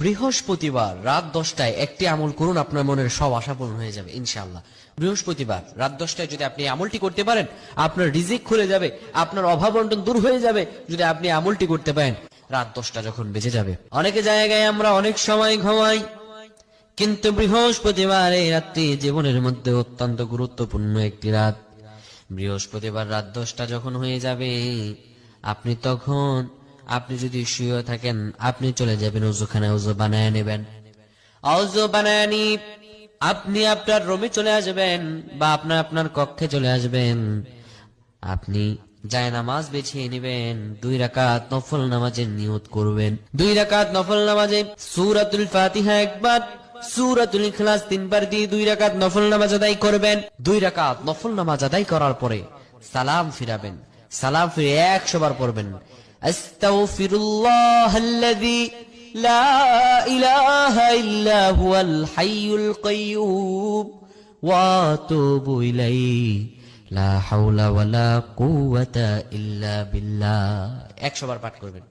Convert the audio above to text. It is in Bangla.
বৃহস্পতিবার রাত 10টায় একটি আমল করুন, আপনার মনের সব আশা পূরণ হয়ে যাবে ইনশাআল্লাহ। বৃহস্পতিবার রাত 10টায় যদি আপনি আমলটি করতে পারেন, আপনার রিজিক খুলে যাবে, আপনার অভাব অনটন দূর হয়ে যাবে যদি আপনি আমলটি করতে পারেন রাত 10টা যখন বেজে যাবে। অনেক জায়গায় আমরা অনেক সময় ঘুমাই, কিন্তু বৃহস্পতিবার এই রাত্রি জীবনের মধ্যে অত্যন্ত গুরুত্বপূর্ণ একটি রাত। বৃহস্পতিবার রাত 10টা যখন হয়ে যাবে, আপনি যদি শুয়ে থাকেন, আপনি চলে যাবেন ওযুখানায়, ওযু বানায় নেবেন। ওযু বানায় নি আপনি আপনার রুমে চলে আসবেন বা আপনার কক্ষে চলে আসবেন। আপনি জায়নামাজ বিছিয়ে নেবেন, 2 রাকাত নফল নামাজের নিয়ত করবেন। 2 রাকাত নফল নামাজে সূরাতুল ফাতিহা একবার, সূরাতুল ইখলাস 3 বার দিয়ে 2 রাকাত নফল নামাজ আদায় করবেন। 2 রাকাত নফল নামাজ আদায় করার পরে সালাম ফিরাবেন। সালাম ফিরে 100 বার পড়বেন, আস্তাগফিরুল্লাহাল্লাযী লা ইলাহা ইল্লা হুয়াল হাইয়ুল কাইয়্যুম ওয়া আতুবু ইলাইহি লা হাওলা ওয়ালা কুওয়াতা ইল্লা বিল্লাহ। 100 বার পাঠ করবেন।